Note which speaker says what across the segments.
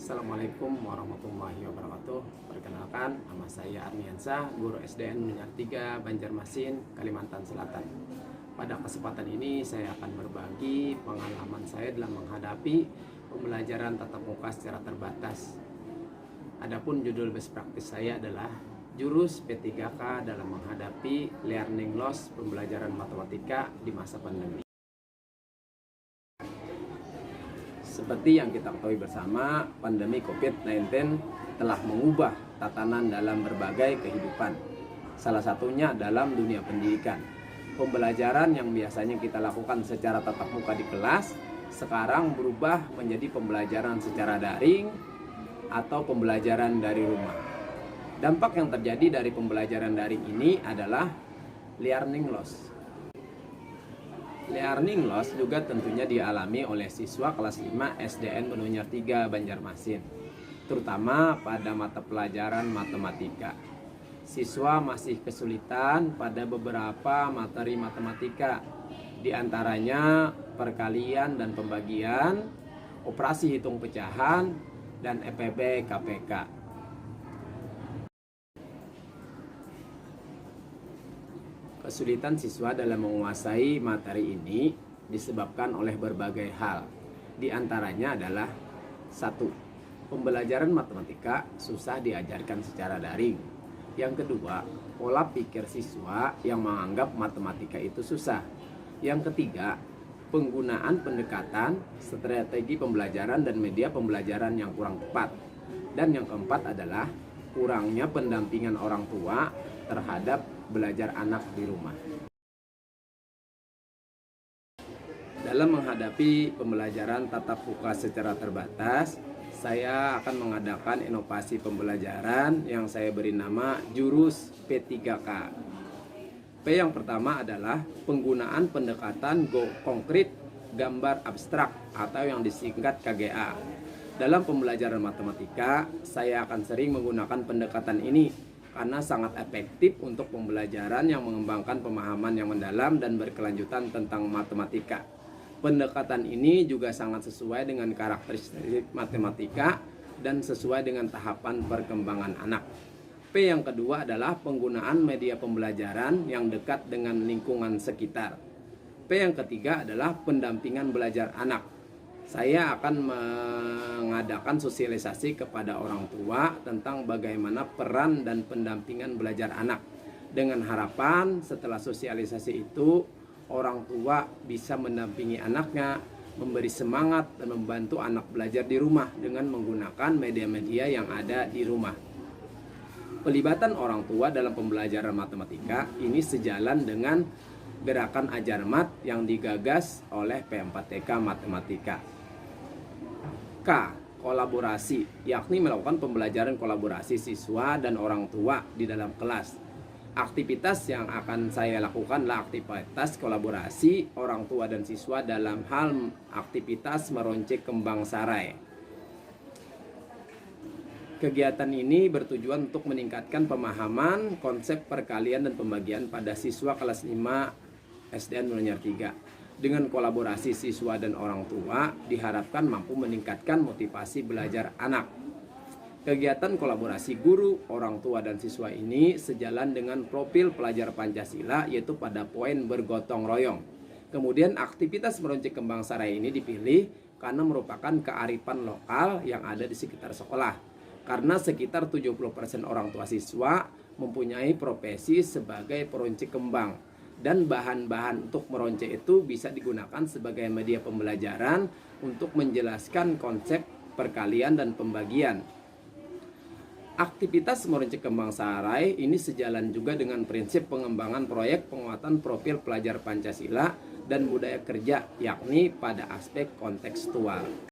Speaker 1: Assalamualaikum warahmatullahi wabarakatuh. Perkenalkan, nama saya Arniansyah, guru SDN Menengah 3 Banjarmasin, Kalimantan Selatan. Pada kesempatan ini saya akan berbagi pengalaman saya dalam menghadapi pembelajaran tatap muka secara terbatas. Adapun judul best practice saya adalah jurus P3K dalam menghadapi learning loss pembelajaran matematika di masa pandemi. Seperti yang kita ketahui bersama, pandemi COVID-19 telah mengubah tatanan dalam berbagai kehidupan. Salah satunya dalam dunia pendidikan. Pembelajaran yang biasanya kita lakukan secara tatap muka di kelas, sekarang berubah menjadi pembelajaran secara daring atau pembelajaran dari rumah. Dampak yang terjadi dari pembelajaran daring ini adalah learning loss. Learning loss juga tentunya dialami oleh siswa kelas 5 SDN Menengah 3 Banjarmasin, terutama pada mata pelajaran matematika. Siswa masih kesulitan pada beberapa materi matematika, di antaranya perkalian dan pembagian, operasi hitung pecahan, dan EPB KPK. Kesulitan siswa dalam menguasai materi ini disebabkan oleh berbagai hal. Di antaranya adalah 1. Pembelajaran matematika susah diajarkan secara daring. Yang kedua, pola pikir siswa yang menganggap matematika itu susah. Yang ketiga, penggunaan pendekatan, strategi pembelajaran dan media pembelajaran yang kurang tepat. Dan yang keempat adalah kurangnya pendampingan orang tua terhadap belajar anak di rumah. Dalam menghadapi pembelajaran tatap muka secara terbatas, saya akan mengadakan inovasi pembelajaran yang saya beri nama jurus P3K. P yang pertama adalah penggunaan pendekatan konkret gambar abstrak atau yang disingkat KGA. Dalam pembelajaran matematika, saya akan sering menggunakan pendekatan ini karena sangat efektif untuk pembelajaran yang mengembangkan pemahaman yang mendalam dan berkelanjutan tentang matematika. Pendekatan ini juga sangat sesuai dengan karakteristik matematika dan sesuai dengan tahapan perkembangan anak. P yang kedua adalah penggunaan media pembelajaran yang dekat dengan lingkungan sekitar. P yang ketiga adalah pendampingan belajar anak. Saya akan mengadakan sosialisasi kepada orang tua tentang bagaimana peran dan pendampingan belajar anak. Dengan harapan setelah sosialisasi itu, orang tua bisa mendampingi anaknya, memberi semangat dan membantu anak belajar di rumah dengan menggunakan media-media yang ada di rumah. Pelibatan orang tua dalam pembelajaran matematika ini sejalan dengan gerakan Ajarmat yang digagas oleh P4TK Matematika. K. Kolaborasi, yakni melakukan pembelajaran kolaborasi siswa dan orang tua di dalam kelas. Aktivitas yang akan saya lakukan adalah aktivitas kolaborasi orang tua dan siswa dalam hal aktivitas meroncek kembang sarai. Kegiatan ini bertujuan untuk meningkatkan pemahaman konsep perkalian dan pembagian pada siswa kelas 5 SDN Menengah 3. Dengan kolaborasi siswa dan orang tua, diharapkan mampu meningkatkan motivasi belajar anak. Kegiatan kolaborasi guru, orang tua, dan siswa ini sejalan dengan profil pelajar Pancasila, yaitu pada poin bergotong royong. Kemudian aktivitas meroncek kembang sarai ini dipilih karena merupakan kearifan lokal yang ada di sekitar sekolah. Karena sekitar 70% orang tua siswa mempunyai profesi sebagai peroncek kembang. Dan bahan-bahan untuk meroncek itu bisa digunakan sebagai media pembelajaran untuk menjelaskan konsep perkalian dan pembagian. Aktivitas meroncek kembang sarai ini sejalan juga dengan prinsip pengembangan proyek penguatan profil pelajar Pancasila dan budaya kerja, yakni pada aspek kontekstual.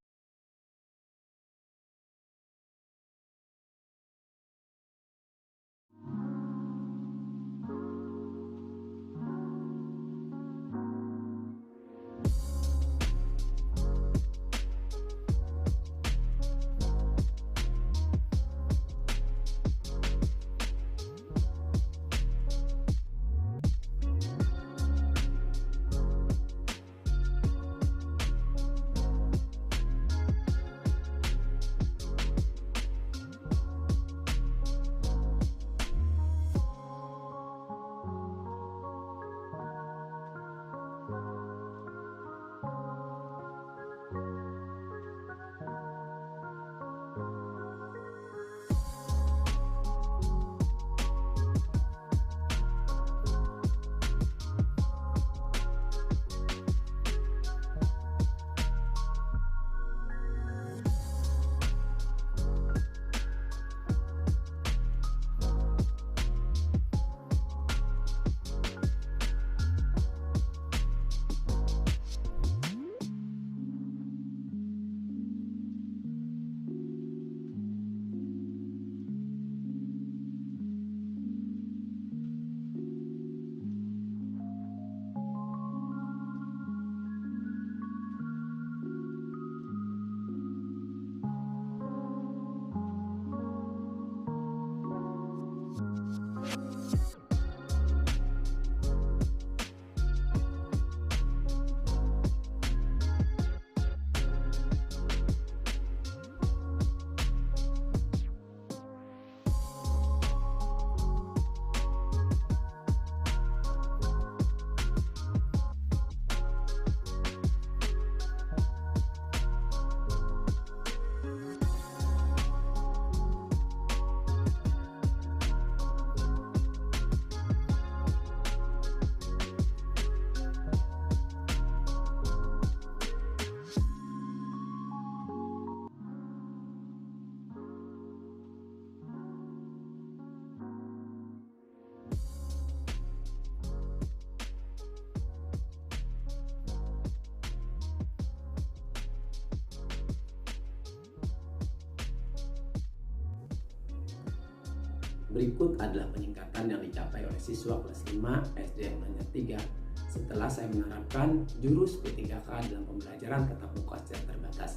Speaker 1: Berikut adalah peningkatan yang dicapai oleh siswa kelas 5 SDN Manyar 3 setelah saya menerapkan jurus P3K dalam pembelajaran tatap muka secara terbatas.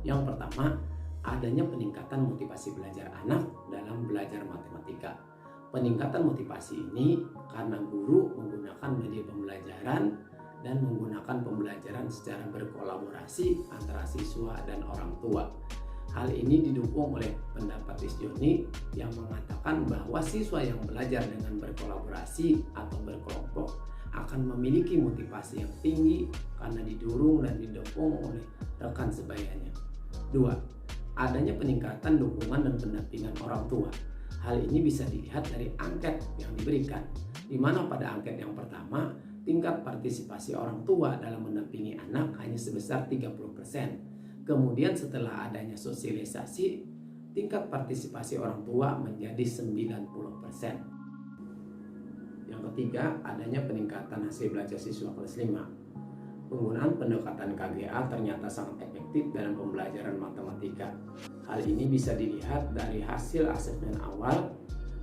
Speaker 1: Yang pertama, adanya peningkatan motivasi belajar anak dalam belajar matematika. Peningkatan motivasi ini karena guru menggunakan media pembelajaran dan menggunakan pembelajaran secara berkolaborasi antara siswa dan orang tua. Hal ini didukung oleh pendapat Isjoni yang mengatakan bahwa siswa yang belajar dengan berkolaborasi atau berkelompok akan memiliki motivasi yang tinggi karena didorong dan didukung oleh rekan sebayanya. 2. Adanya peningkatan dukungan dan pendampingan orang tua. Hal ini bisa dilihat dari angket yang diberikan, di mana pada angket yang pertama, tingkat partisipasi orang tua dalam mendampingi anak hanya sebesar 30%. Kemudian setelah adanya sosialisasi, tingkat partisipasi orang tua menjadi 90%. Yang ketiga, adanya peningkatan hasil belajar siswa kelas 5. Penggunaan pendekatan KGA ternyata sangat efektif dalam pembelajaran matematika. Hal ini bisa dilihat dari hasil asesmen awal,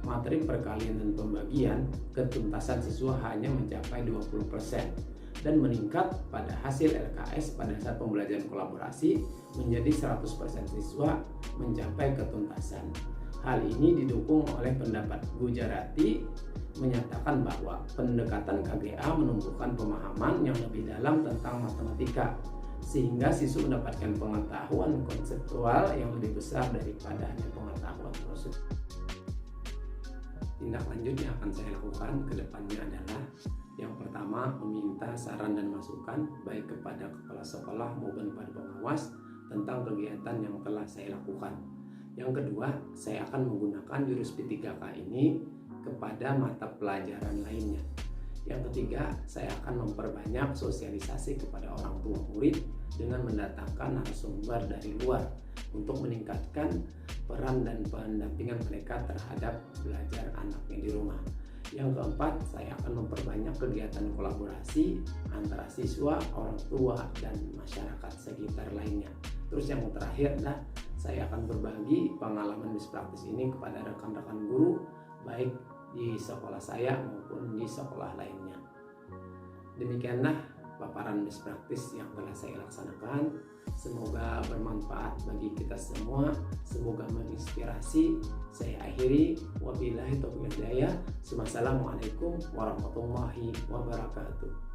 Speaker 1: materi perkalian dan pembagian, ketuntasan siswa hanya mencapai 20%. Dan meningkat pada hasil LKS pada saat pembelajaran kolaborasi menjadi 100% siswa mencapai ketuntasan. Hal ini didukung oleh pendapat Gujarati menyatakan bahwa pendekatan KGA menumbuhkan pemahaman yang lebih dalam tentang matematika sehingga siswa mendapatkan pengetahuan konseptual yang lebih besar daripada hanya pengetahuan prosedur. Tindak lanjut yang akan saya lakukan ke depannya adalah yang pertama, meminta saran dan masukan baik kepada kepala sekolah maupun kepada pengawas tentang kegiatan yang telah saya lakukan. Yang kedua, saya akan menggunakan jurus P3K ini kepada mata pelajaran lainnya. Yang ketiga, saya akan memperbanyak sosialisasi kepada orang tua murid dengan mendatangkan narasumber dari luar untuk meningkatkan peran dan pendampingan mereka terhadap belajar anaknya di rumah. Yang keempat, saya akan memperbanyak kegiatan kolaborasi antara siswa, orang tua, dan masyarakat sekitar lainnya. Terus yang terakhir adalah saya akan berbagi pengalaman best practice ini kepada rekan-rekan guru baik di sekolah saya maupun di sekolah lainnya. Demikianlah paparan best practice yang telah saya laksanakan. Semoga bermanfaat bagi kita semua, semoga menginspirasi. Saya akhiri, wabillahi taufiq wal hidayah. Wassalamualaikum warahmatullahi wabarakatuh.